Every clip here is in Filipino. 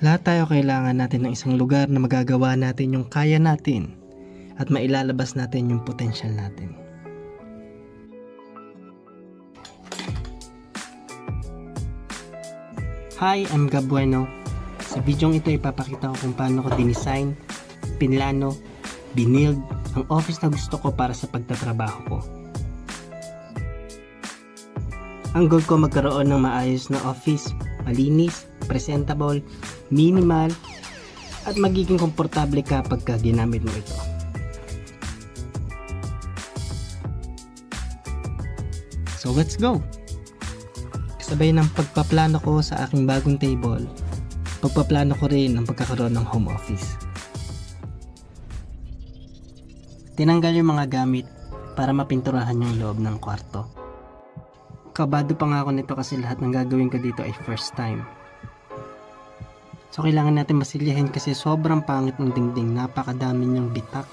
Lahat tayo kailangan natin ng isang lugar na magagawa natin yung kaya natin at mailalabas natin yung potensyal natin. Hi, I'm Gab Bueno. Sa videong ito ipapakita ko kung paano ko dinesign, pinlano, binild ang office na gusto ko para sa pagtatrabaho ko. Ang goal ko magkaroon ng maayos na office, malinis, presentable, minimal, at magiging komportable kapag ginamit mo ito. So let's go! Kasabay ng pagpaplano ko sa aking bagong table, pagpaplano ko rin ang pagkakaroon ng home office. Tinanggal yung mga gamit para mapinturahan yung loob ng kwarto. Kabado pa nga ako nito kasi lahat ng gagawin ko dito ay first time. So kailangan natin masilyahin kasi sobrang pangit ng dingding, napakadami niyang bitak.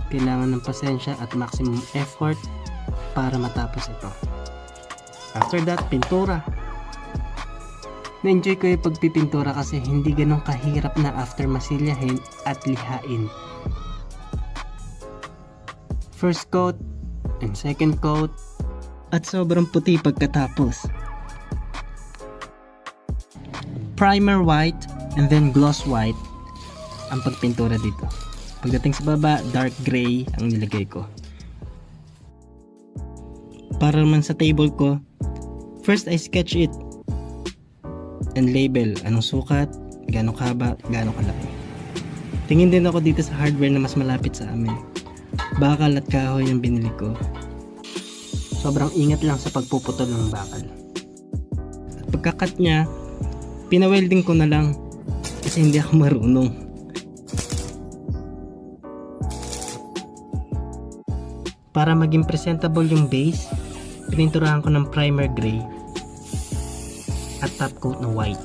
Kailangan ng pasensya at maximum effort para matapos ito. After that, pintura. Na-enjoy ko yung pagpipintura kasi hindi ganun kahirap na after masilyahin at lihain. First coat and second coat at sobrang puti pagkatapos. Primer white and then gloss white ang pagpintura dito. Pagdating sa baba, dark gray ang nilagay ko. Para naman sa table ko, first I sketch it and label anong sukat, gaano kahaba, gaano kalaki. Tingin din ako dito sa hardware na mas malapit sa amin. Bakal at kahoy yung binili ko. Sobrang ingat lang sa pagpuputol ng bakal. At pagkakat niya, pinawelding ko na lang kasi hindi ako marunong. Para maging presentable yung base, pininturahan ko ng primer gray at top coat na white.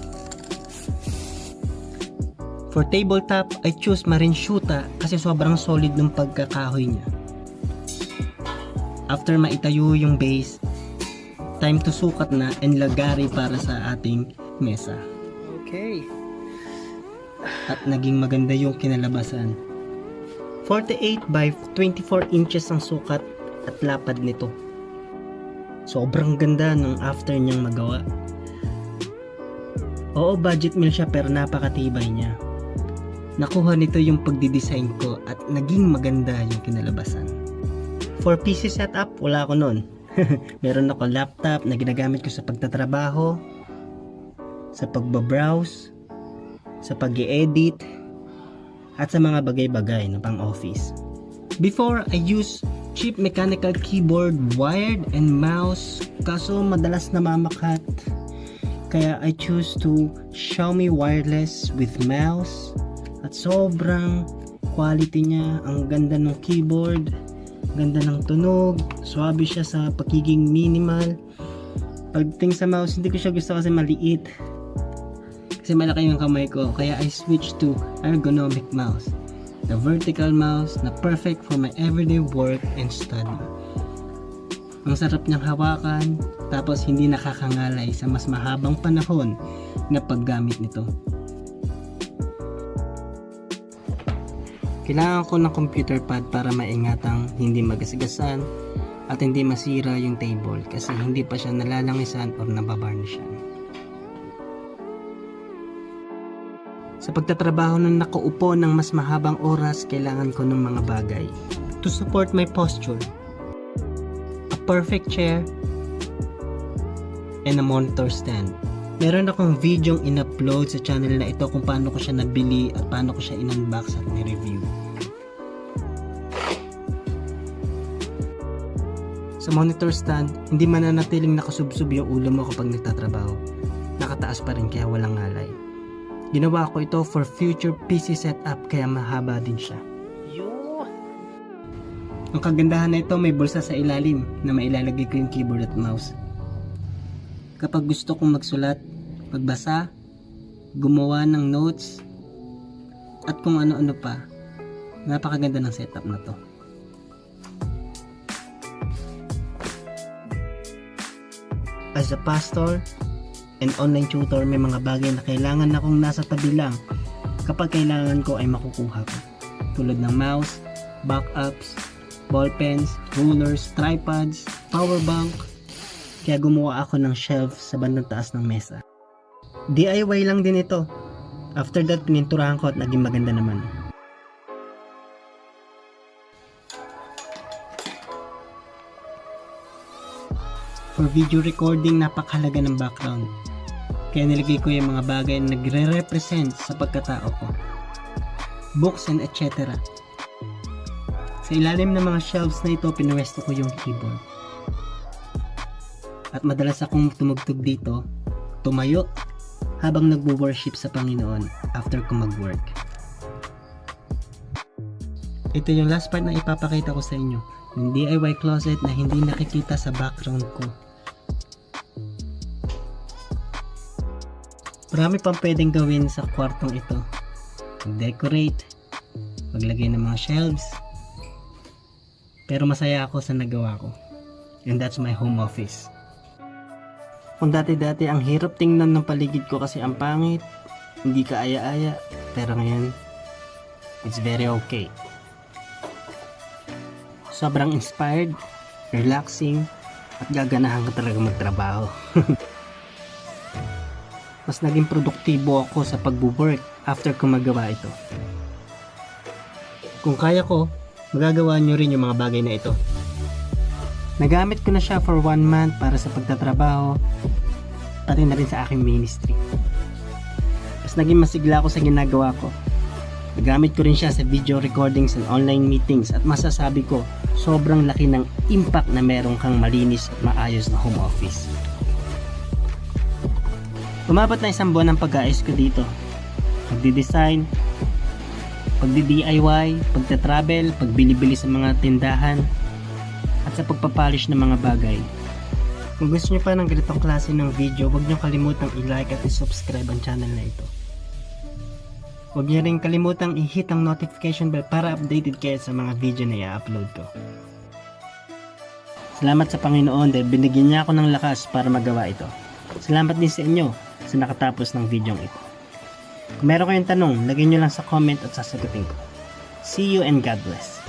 For tabletop, I choose Marinchuta kasi sobrang solid ng pagkakahoy niya. After maitayo yung base, time to sukat na and lagari para sa ating mesa. Okay. At naging maganda yung kinalabasan. 48 by 24 inches ang sukat at lapad nito. Sobrang ganda nung after niyang magawa. Oo, budget meal siya pero napakatibay niya. Nakuha nito yung pagdidesign ko at naging maganda yung kinalabasan. For PC setup, wala ako nun. Meron ako laptop na ginagamit ko sa pagtatrabaho, sa pagbabrowse, sa pag-i-edit, at sa mga bagay-bagay na pang-office. Before, I use cheap mechanical keyboard, wired, and mouse, kaso madalas namamakat. Kaya I choose to Xiaomi wireless with mouse, at sobrang quality niya, ang ganda ng keyboard, ganda ng tunog, swabe siya sa pagiging minimal. Pagdating sa mouse, hindi ko siya gusto kasi maliit. Kasi malaki yung kamay ko, kaya I switched to ergonomic mouse. The vertical mouse na perfect for my everyday work and study. Ang sarap niyang hawakan, tapos hindi nakakangalay sa mas mahabang panahon na paggamit nito. Kailangan ko ng computer pad para maingatang hindi magasigasan at hindi masira yung table kasi hindi pa siya nalalangisan o nababarnishan. Sa pagtatrabaho na nakaupo ng mas mahabang oras, kailangan ko ng mga bagay to support my posture. A perfect chair and a monitor stand. Meron akong video in-upload sa channel na ito kung paano ko siya nabili at paano ko siya in-unbox at ni-review. Sa monitor stand, hindi mananatiling nakasubsob yung ulo mo kapag nagtatrabaho. Nakataas pa rin kaya walang ngalay. Ginawa ko ito for future PC setup kaya mahaba din siya. Ang kagandahan na ito, may bulsa sa ilalim na mailalagay ko yung keyboard at mouse. Kapag gusto kong magsulat, magbasa, gumawa ng notes, at kung ano-ano pa, napakaganda ng setup na to. As a pastor, and online tutor, may mga bagay na kailangan akong nasa tabi lang kapag kailangan ko ay makukuha ko. Tulad ng mouse, backups, ballpens, rulers, tripods, power bank. Kaya gumawa ako ng shelf sa bandang taas ng mesa. DIY lang din ito. After that, pininturahan ko at naging maganda naman. For video recording, napakahalaga ng background. Kaya nilagay ko yung mga bagay na nagre-represent sa pagkatao ko. Books and etc. Sa ilalim ng mga shelves na ito, pinwesto ko yung keyboard. At madalas akong tumugtog dito, tumayo, habang nagwo-worship sa Panginoon after ko mag-work. Ito yung last part na ipapakita ko sa inyo, yung DIY closet na hindi nakikita sa background ko. Marami pang pwedeng gawin sa kwartong ito. Mag-decorate, maglagay ng mga shelves. Pero masaya ako sa nagawa ko. And that's my home office. Kung dati-dati ang hirap tingnan ng paligid ko kasi ang pangit, hindi ka aya-aya, pero ngayon, it's very okay. Sobrang inspired, relaxing, at gaganahan ka talaga magtrabaho. Mas naging produktibo ako sa pagbo-work after ko magawa ito. Kung kaya ko, magagawa nyo rin yung mga bagay na ito. Nagamit ko na siya for 1 month para sa pagtatrabaho, pati na rin sa aking ministry. Mas naging masigla ako sa ginagawa ko. Nagamit ko rin siya sa video recordings and online meetings at masasabi ko, sobrang laki ng impact na meron kang malinis at maayos na home office. Umabot na 1 buwan ang pag-aayos ko dito. Pagdi-design, pagdi-DIY, pagta-travel, pagbili-bili sa mga tindahan, at sa pagpapolish ng mga bagay. Kung gusto nyo pa ng ganitong klase ng video, huwag nyo kalimutang i-like at i-subscribe ang channel na ito. Huwag nyo rin kalimutang i-hit ang notification bell para updated kayo sa mga video na i-upload ko. Salamat sa Panginoon dahil binigyan niya ako ng lakas para magawa ito. Salamat din sa inyo sa nakatapos ng video ito. Kung meron kayong tanong, lagay nyo lang sa comment at sasagutin ko. See you and God bless.